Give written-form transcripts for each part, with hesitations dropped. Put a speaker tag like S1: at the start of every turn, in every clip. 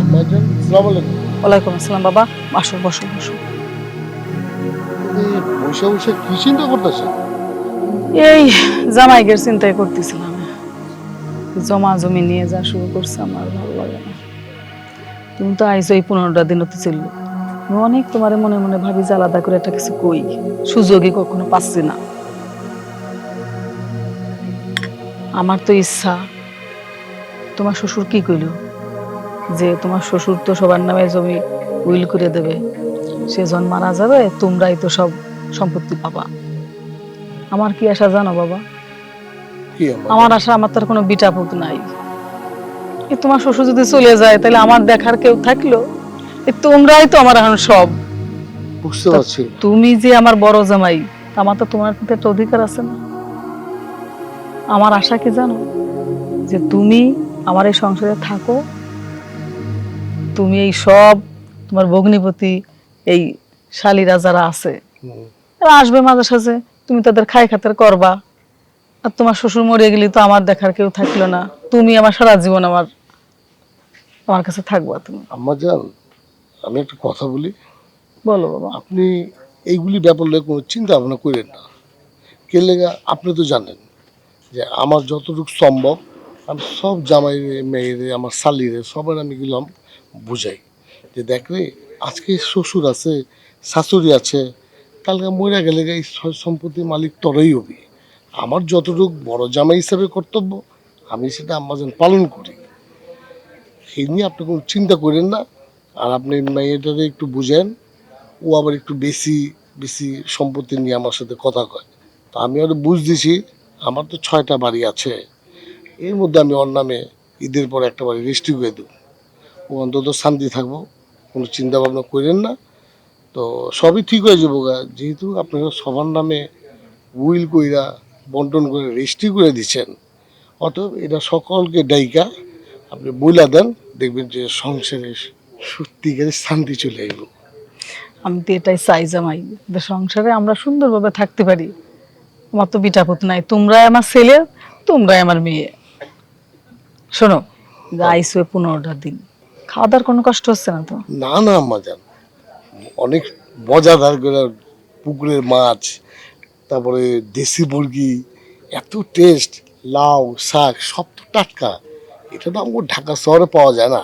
S1: আম্মাজান, আসসালামু আলাইকুম।
S2: ওয়ালাইকুম আসসালাম বাবা। বসো বসো বসো।
S1: এই বসে বসে কি চিন্তা করতেছেন?
S2: এই জামাইগের চিন্তাই করতেছিলাম। জমা জমি নিয়ে যা শুরু করছে আমার ভালো লাগে না। তুমি তো আইসো এই 15টা দিন হতে ছিল। আমি অনেক তোমার মনে মনে ভাবি যে আলাদা করে একটা কিছু কই, সুযোগই কখনো পাচ্ছি না। আমার তো ইচ্ছা, তোমার শ্বশুর কি কইলো যে তোমার শ্বশুর তো সবার নামে জমি উইল করে দেবে, সে যখন মারা যাবে তোমরাই তো সব সম্পত্তি পাবা। আমার কি আশা জানো বাবা?
S1: কি আম্মা?
S2: আমার আশা, আমার তার কোনো বিটা পুত নাই। তোমার শ্বশুর যদি চলে যায় তাহলে আমার দেখার কেউ থাকলো? তোমরাই তো আমার এখন সব।
S1: বুঝতে পারছি।
S2: তুমি যে আমার বড় জামাই, আমার তো তোমার প্রতি একটা অধিকার আছে না? আমার আশা কি জানো? যে তুমি আমার এই সংসারে থাকো, তুমি এই সব তোমার ভগ্নিপতি, এই শালীরা যারা আছে তারা আসবে মাঝে সাঝে, তুমি তাদের খায় খাতের করবা। আর তোমার শ্বশুর মরে গেলে তো আমার দেখার কেউ থাকলো না। তুমি আমার সারা জীবন আমার কাছে থাকবা তুমি।
S1: আম্মাজান, আমি একটা কথা বলি।
S2: বলো বাবা।
S1: আপনি এইগুলি ব্যাপার নিয়ে কোনো চিন্তা ভাবনা করেন না। কে লেগা আপনি তো জানেন যে আমার যতটুকু সম্ভব আমি সব জামাইরে মেয়েরে আমার শালিরে সবার আমি গেলাম বুঝাই যে দেখ রে, আজকে শ্বশুর আছে, শাশুড়ি আছে, কালকে মরে গেলে এই সম্পত্তির মালিক তোরাই হবি। আমার যতটুকু বড় জামাই হিসাবে কর্তব্য আমি সেটা আম্মাজান পালন করি। এই নিয়ে আপনি কোনো চিন্তা করেন না। আর আপনি মেয়েটারে একটু বুঝেন, ও আবার একটু বেশি বেশি সম্পত্তি নিয়ে আমার সাথে কথা কয়। তো আমি আরো বুঝ দিছি, আমার তো 6টা বাড়ি আছে, এর মধ্যে আমি ওর নামে ঈদের পর একটা বাড়ি রেজিস্ট্রি করে দেবো। ও অন্তত শান্তি থাকবো, কোনো চিন্তা ভাবনা করেন না। তো সবই ঠিক হয়ে যাবো গা, যেহেতু আপনারা সবার নামে উইল কইরা বন্টন করে রেজিস্ট্রি করে দিচ্ছেন। অতএব এটা সকলকে ডাইকা আপনি বইলা দেন, দেখবেন যে সংসারে সত্যিকারের শান্তি চলে আসবো।
S2: আমি তো এটাই চাই জামাই, যে সংসারে আমরা সুন্দরভাবে থাকতে পারি। আমার তো বিটাপুত নাই, তোমরাই আমার ছেলে, তোমরাই আমার মেয়ে। শোনো, আইসো 15টা দিন, খাওয়া দাওয়ার কোনো কষ্ট হচ্ছে না তো?
S1: না না আম্মাজান, অনেক মজাদার করে পুকুরের মাছ, তারপরে দেশি মুরগি, এত টেস্ট, লাউ শাক সব তো টাটকা। এটা তো আমার ঢাকা শহরে পাওয়া যায় না।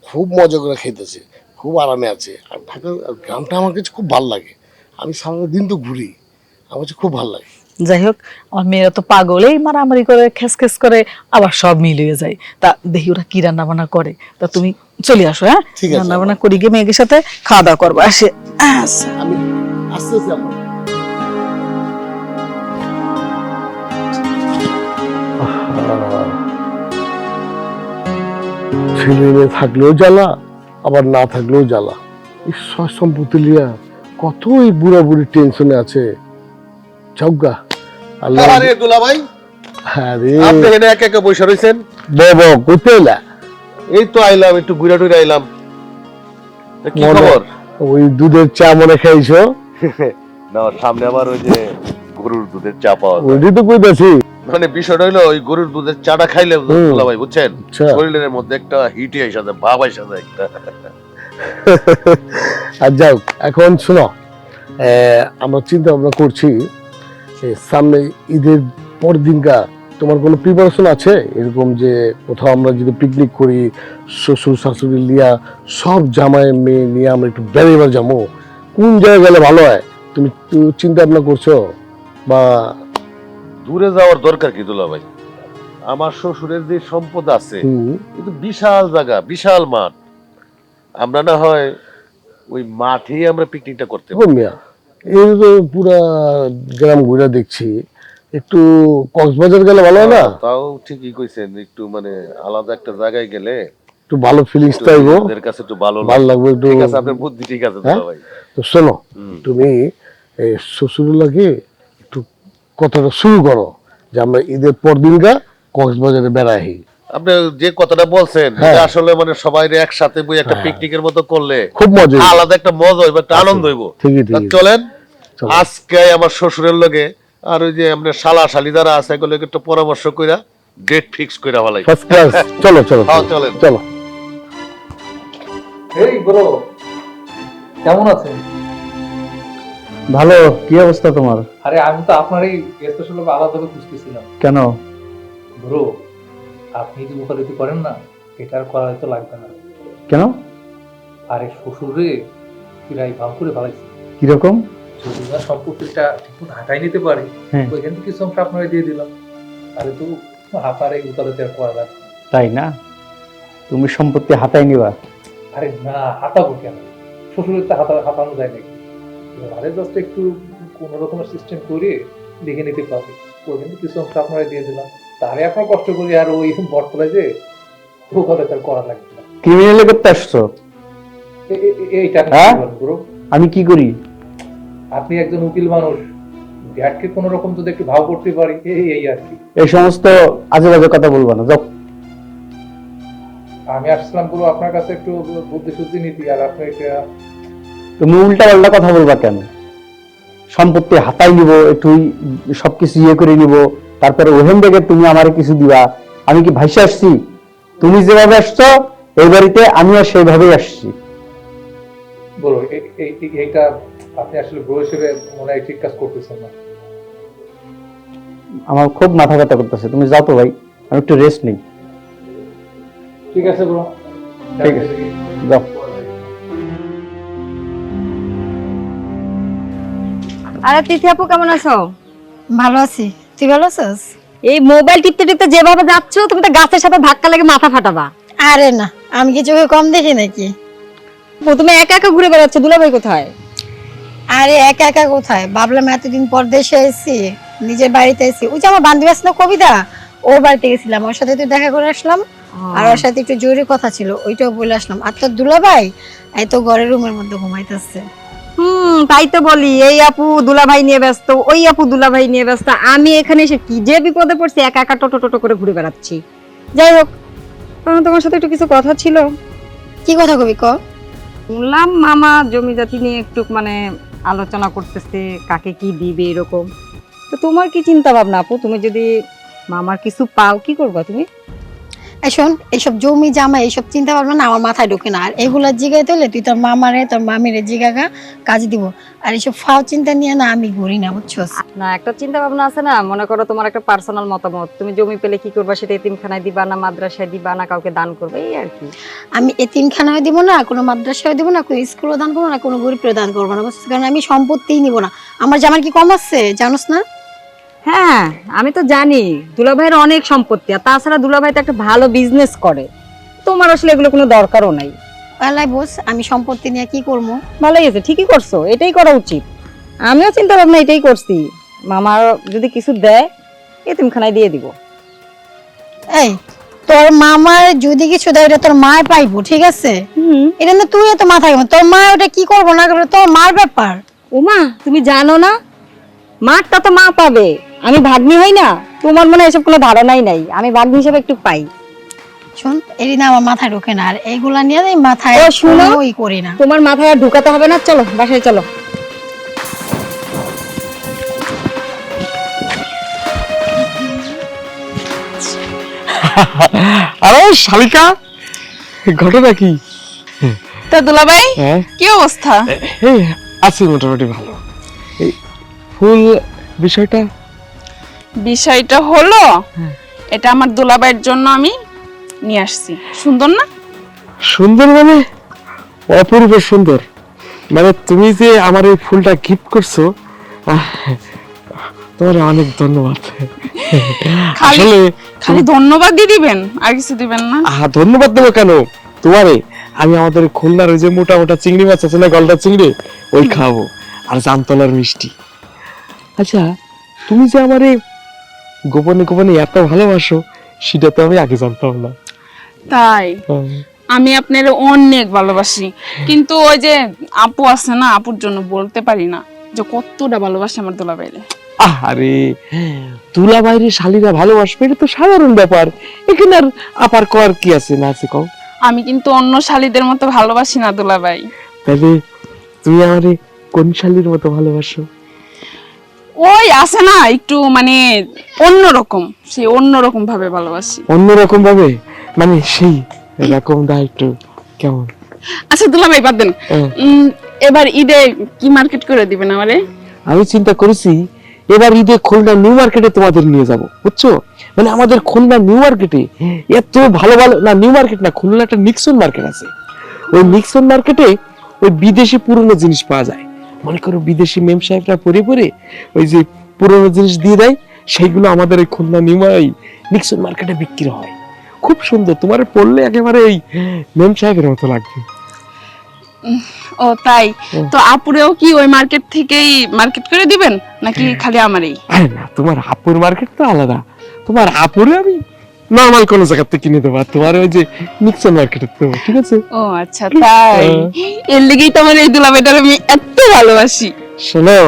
S1: খুব মজা করে খেতেছে, খুব আরামে আছে। আর ঢাকা গ্রামটা আমার কাছে খুব ভালো লাগে। আমি সারাদিন তো ঘুরি, আমার কাছে খুব ভালো লাগে।
S2: যাই হোক, আমার মেয়েরা তো পাগলেই মারামারি করে, খেস খেস করে, আবার সব মিলিয়ে যায়। তা দেখি ওরা কি রান্না বান্না করে। তা তুমি চলে আসো, হ্যাঁ?
S1: ঠিক আছে,
S2: রান্না বান্না করি গিয়ে মেয়েদের সাথে খাওয়া দাওয়া করবো আসে। আচ্ছা।
S1: আমি আস্তে আস্তে আমার ছেলে মেয়ে থাকলেও জ্বালা, আবার না থাকলেও জ্বালা। এই সব সম্পত্তি লিয়া কত এই বুড়া বুড়ি টেনশনে আছে। চৌগা আল্লাহ।
S3: আরে দুলা ভাই,
S1: আরে
S3: আপনি এখানে একা একা বসে রয়েছেন?
S1: বাবা কইতে এলা?
S3: এই তো আইলাম, একটু ঘুরে টুরে আইলাম। তা কি খবর?
S1: ওই দুধের চা মনে খাইছো?
S3: না, সামনে আবার ওই যে গরুর দুধের চা পাওয়া যায়।
S1: ওইটাই তো কইতাছি।
S3: মানে বিষয়টা হইলো, ওই গরুর দুধের চাটা খাইলে দুলা ভাই বুঝছেন,
S1: আচ্ছা।
S3: শরীরের মধ্যে একটা হিটে এসে যায়, ভাব এসে যায় একটা।
S1: আর যাও, এখন শোনো, আমরা চিন্তা ভাবনা করছি সামনে ঈদের পর দিনকা তোমার কোনো প্রিপারেশন আছে এরকম যে কোথাও আমরা যদি পিকনিক করি, শ্বশুর শাশুড়ি লিয়া সব জামাই মেয়ে নিয়ে আমরা একটু বেড়াইবার যাবো, কোন জায়গায় গেলে ভালো হয়? তুমি তো চিন্তা ভাবনা করছো? বা
S3: দূরে যাওয়ার দরকার কি দুলা ভাই? আমার শ্বশুরের যে সম্পদ আছে, কিন্তু বিশাল জায়গা, বিশাল মাঠ। আমরা না হয় ওই মাঠেই আমরা পিকনিকটা করতে পারি।
S1: মিয়া, এই তো পুরা গ্রাম ঘুরে দেখছি, একটু কক্সবাজার গেলে ভালো হয় না?
S3: তাও ঠিকই কইছেন, একটু মানে আলাদা একটা জায়গায় গেলে
S1: একটু ভালো ফিলিংস পাইবো,
S3: ওদের কাছে একটু ভালো
S1: ভালো লাগবে একটু।
S3: ঠিক আছে, আপনার বুদ্ধি ঠিক আছে দুলা ভাই।
S1: তো শোনো, তুমি শ্বশুর লাগে একটু কথাটা শুরু করো যে আমরা ঈদের পর দিনকা কক্সবাজারে বেড়াই।
S3: আপনি যে কথাটা বলছেন,
S1: হ্যাঁ।
S3: এটা আসলে মানে সবাই একসাথে বই একটা পিকনিকের মতো করলে
S1: খুব মজা হইবে।
S3: আলাদা একটা মজা হইবে, একটা আনন্দ হইব।
S1: ঠিকই
S3: তা
S1: ঠিকই।
S3: চলেন
S1: চলো।
S3: আজকে আমার শ্বশুরের লগে আর ওই যে আমরা শালা শালি যারা আছে এগুলোকে একটু পরামর্শ কইরা ডেট ফিক্স করে ফেলাই।
S1: First class. চলো চলো
S3: হ্যাঁ, চলেন।
S1: চলো।
S4: এই ব্রো, কেমন আছেন?
S5: ভালো। কি অবস্থা তোমার?
S4: আরে আমি তো আপনার এই স্পেশাল আলাদাভাবে খুঁজতেছিলাম।
S5: কেন?
S4: ব্রো, আপনি যে ওকালতি করেন না, এটা আর করা হয়তো লাগবে না।
S5: কেন?
S4: আরে শ্বশুরে প্রায় ভাব করে ফেলাইছে।
S5: কিরকম?
S4: যদি না সম্পত্তিটা ঠিকমতো হাঁটাই নিতে পারে,
S5: হ্যাঁ।
S4: ওইখান থেকে কিছু অংশ আপনারা দিয়ে দিলাম, তাহলে তো হাতার এই ওকালতি আর করা লাগবে না।
S5: তাই না? তুমি সম্পত্তি হাতায় নিবা?
S4: আরে না, হাতাবো কেন? শ্বশুরের তো হাতানো যায় নাকি? আরে জাস্ট একটু কোন রকমের সিস্টেম করে লিখে নিতে পারবে, ওইখান থেকে কিছু অংশ আপনারা দিয়ে দিলাম, তাহলে আপনার কষ্ট করি আর ওই বটতলায় যে ওকালতি আর করা লাগবে না।
S5: ক্রিমিনালি করতে আসছো?
S4: এইটা আপনি
S5: হ্যাঁ?
S4: কি বলেন ব্রো?
S5: আমি কি করি?
S4: আপনি একজন উকিল মানুষ, ড্যাডকে কোন রকম যদি একটু ভাও করতে পারি, এই আর কি।
S5: এই সমস্ত আজে বাজে কথা বলবা না, যাও।
S4: আমি আসছিলাম পুরো আপনার কাছে একটু বুদ্ধি শুদ্ধি নীতি, আর আপনি এটা
S5: তুমি উল্টা পাল্টা কথা বলবা কেন? সম্পত্তি হাতায় নিব, একটু সবকিছু ইয়ে করে নিব, তারপরে ওখান থেকে তুমি আমারে কিছু দিবা। আমি কি ভাইসে আসছি? তুমি যেভাবে আসছো এই বাড়িতে আমিও সেইভাবেই আসছি।
S4: বলো, এইটা আপনি আসলে ব্রো হিসেবে মনে হয় ঠিক কাজ করতেছেন না।
S5: আমার খুব মাথা ব্যথা করতেছে, তুমি যাও তো ভাই, আমি একটু রেস্ট নিই।
S4: ঠিক আছে ব্রো,
S5: ঠিক আছে, যাও।
S6: আরে তিথি আপু, কেমন আছো?
S7: ভালো আছি, তুই ভালো আছিস?
S6: এই মোবাইল টিপতে টিপতে যেভাবে যাচ্ছ, তুমি তো গাছের সাথে ধাক্কা লেগে মাথা ফাটাবা।
S7: আরে না, আমি কি চোখে কম দেখি নাকি?
S6: ও, তুমি একা একা ঘুরে বেড়াচ্ছ, দুলাভাই কোথায়?
S7: আরে একা একা কোথায়, ভাবলাম এতদিন পর দেশে এসেছি, নিজের বাড়িতে এসেছি। ওই যে আমার বান্ধবী আছে না কবিতা, ওর বাড়িতে গেছিলাম, ওর সাথে একটু দেখা করে আসলাম, আর ওর সাথে একটু জরুরি কথা ছিল, ওইটাও বলে আসলাম। আর তোর দুলাভাই এই তো ঘরের রুমের মধ্যে ঘুমাইতেছে।
S6: তাই তো বলি, এই আপু দুলাভাই নিয়ে ব্যস্ত, ওই আপু দুলাভাই নিয়ে ব্যস্ত, আমি এখানে এসে কি যে বিপদে পড়ছি, একা একা টোটো টোটো করে ঘুরে বেড়াচ্ছি। যাই হোক, তোমার সাথে একটু কিছু কথা ছিল।
S7: কি কথা কবি ক?
S6: শুনলাম মামা জমি জাতি নিয়ে একটু মানে আলোচনা করতেছে, কাকে কি দিবে এরকম। তো তোমার কি চিন্তা ভাবনা আপু? তুমি যদি মামার কিছু পাও, কি করবা তুমি?
S7: এই শোন, এইসব জমি জামা এইসব চিন্তা ভাবনা না আমার মাথায় ঢোকে না। আর এগুলা জিগাইতে হলে তুই তোর মামারে তোর মামিরে জিগাগা, কাজ দিব। আর এইসব ফাও চিন্তা নিয়ে না আমি ঘুরি না, বুঝছস?
S6: না, একটা চিন্তা ভাবনা আছে না, মনে করো তোমার একটা পার্সোনাল মতামত, তুমি জমি পেলে কি করবা, সেটা এতিমখানায় দিবা না মাদ্রাসায় দিবা না কাউকে দান করবে, এই আর কি।
S7: আমি এতিমখানায় দিব না, কোনো মাদ্রাসায় দিব না, কোনো স্কুলও দান করবো না, কোনো গরিবকে দান করবো না, বুঝছিস? কারণ আমি সম্পত্তিই নিব না। আমার জামার কি কম আছে জানোস না?
S6: হ্যাঁ, আমি তো জানি দুলাভাইয়ের অনেক সম্পত্তি, আর তাছাড়া দুলাভাই তো একটা ভালো বিজনেস করে, তোমার আসলে এগুলো কোনো দরকারও নাই।
S7: আল্লাহ বোস, আমি সম্পত্তি নিয়ে কি করবো?
S6: ভালোই আছে, ঠিকই করছো, এটাই করা উচিত। আমিও চিন্তা ভাবনা এটাই করছি, মামার যদি কিছু দেয় এতিমখানায় দিয়ে দিব।
S7: এই, তোর মামার যদি কিছু দেয় ওটা তোর মায় পাইবো, ঠিক আছে? এটা না তুই এত মাথায় ঘামা, তোর মা ওটা কি করবো না করবো তোর মার ব্যাপার।
S6: ওমা, তুমি জানো না, মারটা তো মা পাবে, আমি ভাগ্নি হই না? তোমার মনে হয় এসব কোনো ধারণাই নাই, আমি ভাগ্নি হিসেবে একটু পাই।
S7: শোন, এটি না আমার মাথায় ঢোকে না, আর এইগুলা নিয়ে আমি মাথায়
S6: ও, শুনো,
S7: কোনোই করি না।
S6: তোমার মাথায় আর ঢুকাতে হবে না, চলো বাসায় চলো।
S8: আরে শালিকা, ঘটনা কি?
S9: তা দুলাভাই,
S8: হ্যাঁ,
S9: কি অবস্থা?
S8: এই আছি মোটামুটি ভালো। এই ফুল বিষয়টা
S9: বিষয়টা হলো, এটা আমার দুলাভাইয়ের জন্য আমি নিয়ে আসছি। সুন্দর না?
S8: সুন্দর মানে অপূর্ব সুন্দর। মানে তুমি যে আমার এই ফুলটা গিফট করছো, তোমার অনেক ধন্যবাদ।
S9: খালি
S8: আসলে
S9: খালি ধন্যবাদ দিয়ে দিবেন, আর কিছু দিবেন না?
S8: ধন্যবাদ দেবো কেন তোমারে? আমি আমাদের খুলনার ওই যে মোটা মোটা চিংড়ি মাছ আছে না, গলদা চিংড়ি, ওই খাবো, আর জামতলার মিষ্টি। আচ্ছা, তুমি যে আমারে গোপনে গোপনে এত ভালোবাসো, সেটা তো আমি আগে জানতাম না।
S9: তাই আমি আপনার অনেক ভালোবাসি, কিন্তু ওই যে আপু আছে না, আপুর জন্য বলতে পারি না যে কতটা ভালোবাসি আমার দুলাভাইরে।
S8: আরে তুলা বাইরে শালীরা ভালোবাসবে, এটা তো সাধারণ ব্যাপার। এখানে আর আপার কর কি আছে না আছে কও?
S9: আমি কিন্তু অন্য শালীদের মতো ভালোবাসি না দুলাভাই।
S8: তাহলে তুমি আমারে কোন শালীর মতো ভালোবাসো?
S9: ওই আছে না একটু মানে অন্যরকম, সে অন্যরকম ভাবে ভালোবাসি।
S8: অন্যরকম ভাবে মানে সেই এরকমটা একটু কেমন?
S9: আচ্ছা দুলাভাই বাদ দেন,
S8: হ্যাঁ।
S9: এবার ঈদে কি মার্কেট করে দিবেন আমারে?
S8: আমি চিন্তা করেছি এবার ঈদে খুলনা নিউ মার্কেটে তোমাদের নিয়ে যাব, বুঝছো? মানে আমাদের খুলনা নিউ মার্কেটে এত ভালো ভালো, না নিউ মার্কেট না, খুলনা একটা নিক্সন মার্কেট আছে। ওই নিক্সন মার্কেটে ওই বিদেশি পুরনো জিনিস পাওয়া যায়। মনে করো বিদেশি মেম সাহেবরা পরে পরে ওই যে পুরনো জিনিস দিয়ে দেয়, সেইগুলো আমাদের এই খুলনা নিউ নিক্সন মার্কেটে বিক্রি হয়। খুব সুন্দর, তোমার পড়লে একেবারে এই মেম সাহেবের মতো লাগবে।
S9: ও তাই? তো আপুরেও কি ওই মার্কেট থেকেই মার্কেট করে দিবেন নাকি খালি আমারই?
S8: আরে না, তোমার আপুর মার্কেট তো আলাদা, তোমার আপুরে আমি নরমাল কোন জায়গা থেকে কিনে দেবো, আর তোমার ওই যে নিক্সন মার্কেটে দেবো, ঠিক আছে?
S9: ও আচ্ছা তাই, এর লেগেই তো আমার এই দুলাভাইটার আমি এত ভালোবাসি।
S8: শোনো,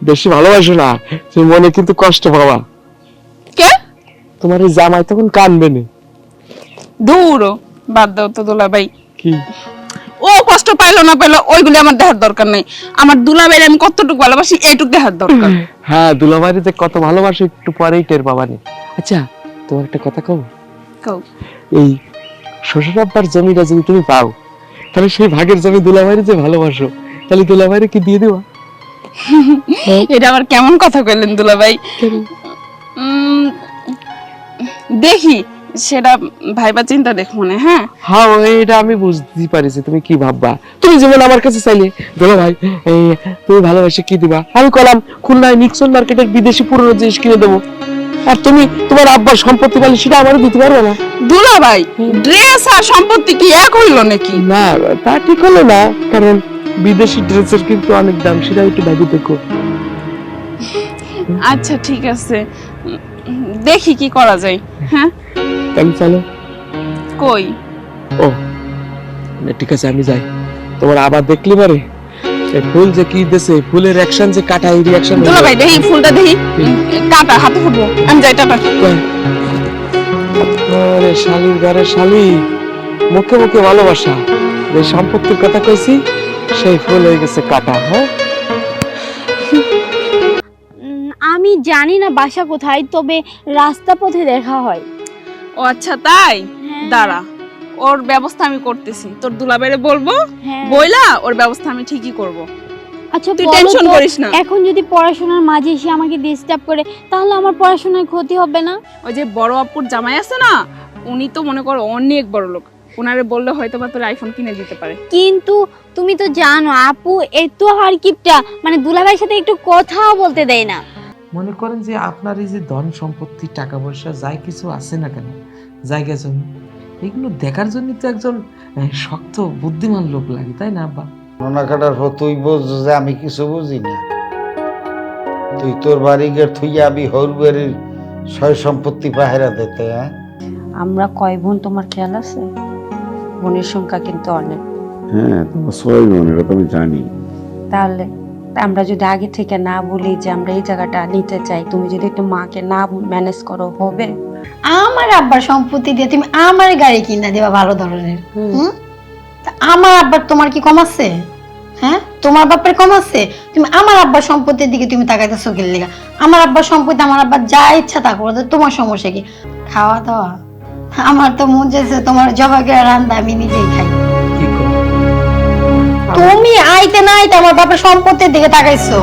S8: বেশি ভালোবাসো না, তুমি মনে কিন্তু কষ্ট পাবা।
S9: কে?
S8: তোমার এই জামাই তখন কানবে না।
S9: দূর বাদ দাও তো দুলাভাই,
S8: কি
S9: ও কষ্ট পাইলো না পাইলো ওইগুলি আমার দেখার দরকার নেই। আমার দুলাভাইয়ের আমি কতটুকু ভালোবাসি এইটুকু দেখার দরকার।
S8: হ্যাঁ, দুলাভাইরে কত ভালোবাসো একটু পরেই টের পাবানি। আচ্ছা তোমার একটা কথা কও,
S9: কও।
S8: এই শ্বশুর আব্বার জমিটা যদি তুমি পাও, তাহলে সেই ভাগের জমি দুলাভাইরে যে ভালোবাসো, তাহলে দুলাভাইরে কি দিয়ে দেবা?
S9: এটা আবার কেমন কথা কইলেন দুলাভাই? দেখি সেটা ভাইবা চিন্তা দেখ মনে। হ্যাঁ
S8: হ্যাঁ, এটা আমি বুঝতে পারিছি তুমি কি ভাববা। তুমি যেমন আমার কাছে চাইলে দুলাভাই তুমি ভালোবাসে কি দিবা, আমি কলাম খুলনায় নিক্সন মার্কেটের বিদেশি পুরনো জিনিস কিনে দেবো, আর তুমি তোমার আব্বার সম্পত্তি পালে সেটা আমারও দিতে পারবে না।
S9: দুলাভাই ড্রেস আর সম্পত্তি কি এক হইল নাকি?
S8: না, তা ঠিক হলো না, কারণ বিদেশি ড্রেসের কিন্তু অনেক দাম, সেটা একটু ভাবি দেখো।
S9: আচ্ছা ঠিক আছে, দেখি কি করা যায়। হ্যাঁ
S8: তাহলে চলো।
S9: কই?
S8: ও না, ঠিক আছে আমি যাই। তোমার আবার দেখলি পারে ফুল যে কি দেশে ফুলের অ্যাকশন যে কাটা, এই রিঅ্যাকশন।
S9: দুলাভাই দেখি ফুলটা দেখি, কাটা হাতে ফুটবো, আমি যাই, টাটা।
S8: আরে শালির ঘরে শালি, মুখে মুখে ভালোবাসা, যে সম্পত্তির কথা কইছি সেই ফুল হয়ে গেছে কাটা। হ্যাঁ
S10: আমি জানি না বাসা কোথায়, তবে রাস্তা পথে দেখা হয়।
S9: ও আচ্ছা তাই, দাঁড়া ওর ব্যবস্থা আমি করতেছি। তোর দুলাভাইরে বলবো,
S10: হ্যাঁ।
S9: বইলা ওর ব্যবস্থা আমি ঠিকই করব।
S10: আচ্ছা
S9: তুই
S10: বলো
S9: টেনশন
S10: তো,
S9: করিস না।
S10: এখন যদি পড়াশোনার মাঝে এসে আমাকে ডিস্টার্ব করে, তাহলে আমার পড়াশোনায় ক্ষতি হবে না?
S9: ওই যে বড় আপুর জামাই আছে না, উনি তো মনে করো অনেক বড় লোক, ওনারে বললে হয়তো বা তোর আইফোন কিনে দিতে পারে।
S10: কিন্তু তুমি তো জানো আপু এত হারকিপটা, মানে দুলাভাইয়ের সাথে একটু কথাও বলতে দেয় না।
S11: মনে করেন যে আপনার এই যে ধন সম্পত্তি টাকা পয়সা যাই কিছু আছে না কেন, জায়গা জমি, এগুলো দেখার জন্য তো একজন শক্ত বুদ্ধিমান লোক লাগে, তাই না আব্বা?
S12: নোনা কাটার পর তুই বুঝ যে আমি কিছু বুঝি না। তুই তোর বাড়ি গিয়ে থুইয়া আমি হরবাড়ির সয় সম্পত্তি পাহেরা দিতে। হ্যাঁ,
S13: আমরা কয় বোন তোমার খেয়াল আছে? বোনের সংখ্যা কিন্তু অনেক।
S14: হ্যাঁ, তোমার 6 বোন, এটা তো আমি জানি।
S13: তাহলে আমরা যদি আগে থেকে না বলি যে আমরা এই জায়গাটা নিতে চাই, তুমি যদি একটু মাকে না ম্যানেজ করো, হবে?
S7: আমার আব্বার সম্পত্তি দিয়ে তুমি আমার গাড়ি কিনা দেবা ভালো ধরনের। তা আমার আব্বার তোমার কি কম আছে? হ্যাঁ, তোমার বাপের কম আছে? তুমি আমার আব্বার সম্পত্তির দিকে তুমি তাকাইতেছো কি লেগা? আমার আব্বার সম্পত্তি, আমার আব্বা যা ইচ্ছা তা করো, তোমার সমস্যা কি? খাওয়া দাওয়া আমার তো মন চাইছে তোমার জবাকে রান্দা আমি নিজেই খাই। তুমি আইতে না আইতে আমার বাপের সম্পত্তির দিকে তাকাইছো।